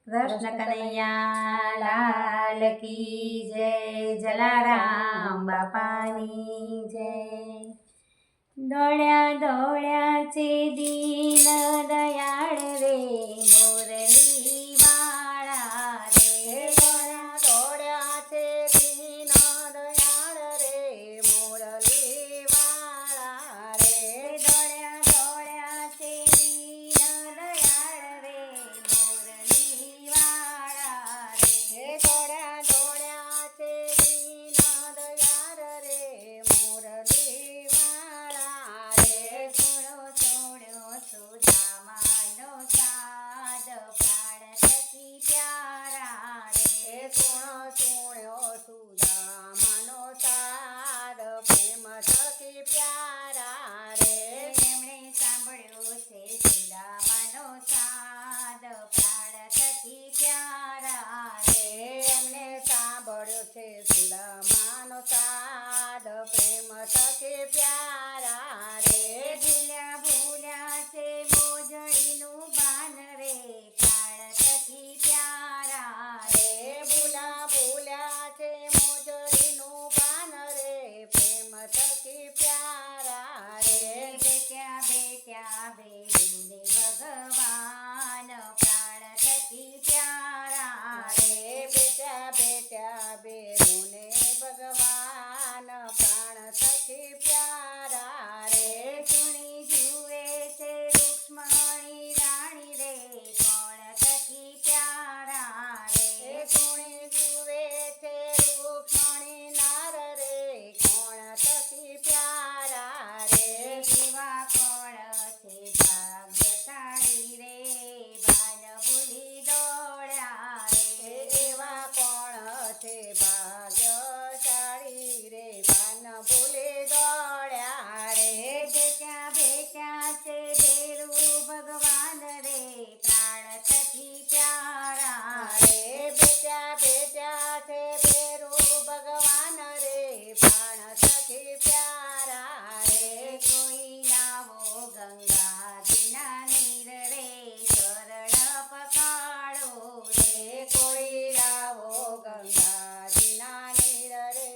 કૃષ્ણ કનૈયા લાલ કી જય, જલારામ બાપાની જય। દોડ્યા દોડ્યા છે દીન દયાળ રે, મોરલી વાળા રે। દોડ્યા દોડ્યા છે દીન દયાળ રે, મોરલી વાળા રે। દોડ્યા દોડ્યા છે દીન દયાળ રે, મોરલી વાળા રે। દોડ્યા દોડ્યા છે દીન દયાળ રે, મોરલી વાળા રે। થોડો છોડ્યો સુદામાનો સાદ, પ્રાણ થકી પ્યારા રે। સુણો સુણ્યો સુદામાનો સાદ, પ્રેમ થકી પ્યારા રે। એમણે સાંભળ્યું છે સુદામાનો સાદ, પ્રાણ થકી પ્યારા રે। એમણે સાંભળ્યો છે સુદામાનો સાદ, પ્રેમ થકી પ્યારા રે। ભૂલ્યા ભૂલ્યા છે મોજડીનું ભાન રે, પ્રાણ થકી પ્યારા રે। ભૂલા ભૂલ્યા છે મોજડીનું ભાન રે, પ્રેમ થકી પ્યારા રે। બેટ્યા બેટ્યા બેરુને ભગવાન, પ્રાણ થકી પ્યારા રે। બેટા બેટા બેરુને ભગવાન, પ્રાણ થકી પ્યારા રે। સુણી જુએ છે રૂક્ષ્મણી રાણી રે, કોણ થકી પ્યારા રે। સુણી જુએ છે રૂક્ષ્મણી નાર રે, કોણ થકી પ્યારા રે। એવા કોણ છે ભાગ્યશાળી રે, ભાન ભૂલી દોડ્યા રે। એવા કોણ છે ભાગ્યશાળી રે, ભાન ભૂલી દોડ્યા રે। બેટ્યા બેટ્યા છે ભેરુ ભગવાન રે, પ્રાણ થકી પ્યારા રે। બેટા બેટા છે ભેરુ ભગવાન રે, પ્રાણ થકી પ્યારા રે। કોઈ લાવો ગંગાજીના નીર રે, શરણ પખાડો રે। કોઈ લાવો ગંગાજીના નીર રે,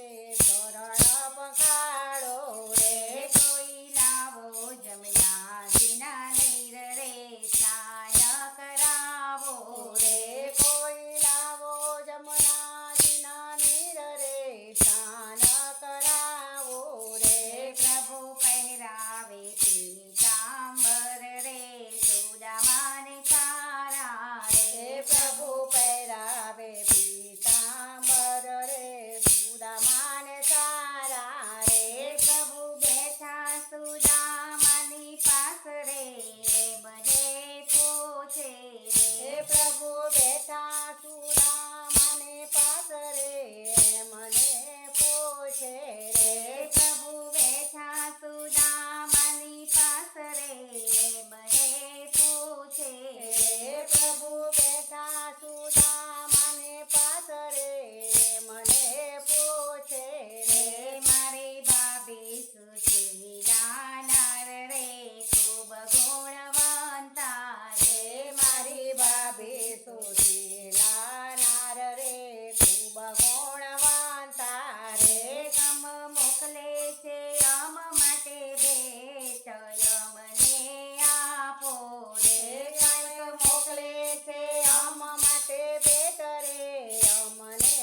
શરણ પખાડો રે। કોઈ લાવો જમનાજીના નીર રે, સ્નાન કરાવો રે। કોઈ લાવો જમનાજીના નીર રે, સ્નાન કરાવો રે। પ્રભુ પહેરાવે પીતાંબર રે, સુદામાને સારા રે। પ્રભુ પહેરાવે પીતાંબર રે, સુદામાને સારા રે। પ્રભુ બેઠા સુદામાની પાસ રે, બધે પૂછે રે। પ્રભુ બેઠા સુદામાને પાસ રે, મને પૂછે રે। પ્રભુ બેઠા સુદામાની પાસ રે, બધે પૂછે રે। પ્રભુ બેઠા સુદામાને પાસ રે, મને પૂછે રે। મારી ભાભી સુશીલા નાર રે, ખૂબ ગુણવંતા રે। મારી ભાભી સુશીલા નાર રે, ખૂબ ગુણવંતા રે। કમ મોકલે છે અમ માટે ભેટ, અમને આપો રે। કંઈક મોકલે છે અમ માટે ભેટ રે, અમને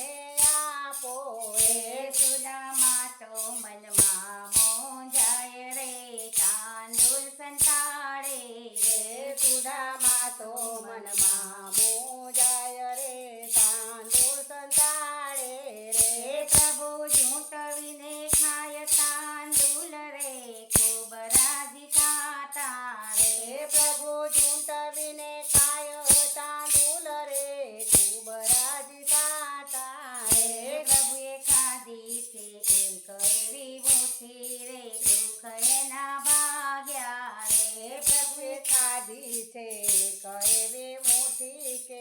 આપો રે। સુદામા તો મનમાં મોંજાય રે, તાંદુલ સંતાડે રે। સુદામા તો મનમાં મોજાય રે, તાંદુળ સંતાડે રે। પ્રભુ ઝૂંટવીને ખાય તાંદુલ રે, ખૂબ રાજી ખાતા રે। પ્રભુ ઝૂંટવીને ખાય તાંદુલ રે, ખૂબ રાજી ખાતા રે। પ્રભુએ ખાધી છે એક એવી મુઠ્ઠી રે, દુઃખ એના ભાગ્યા રે। પ્રભુએ ખાધી છે એવી મોટી કે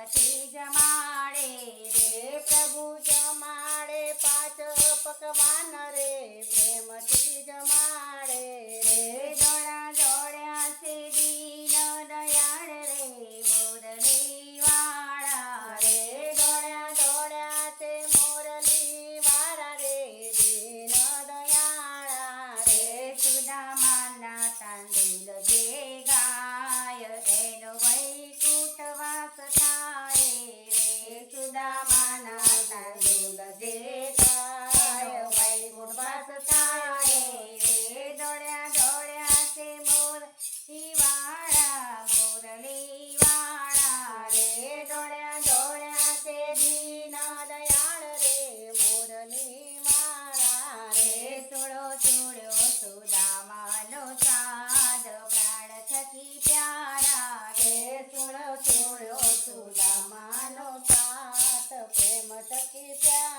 પ્રેમથી જમાડે રે પ્રભુ જમાડે પાંચ પકવાન રે પ્રેમથી જમાડે રે દોડા દોડ્યા છે દીન દયાળ રે મુરલી વાળા રે દોડ્યા દોડ્યા છે મોરલી વાળા રે દીન દયાળા રે સુદામાના તાંદુલ જે ગાય એનો વૈકુંઠ વાસ થાય રે સુદામાના તાંદુલ જે ગાય વૈકુંઠ વાસ થાય રે દોડ્યા દોડ્યા છે મુરલી વાળા રે દોડ્યા દોડ્યા છે દીન દયાળ રે મોરલી વાળા રે સોળો સોળ્યો સુદામાનો સાદ પ્રાણ થકી પ્યારા રે સોળો સોળ્યો સુદામાનો સાથ પ્રેમ થકી પ્યાર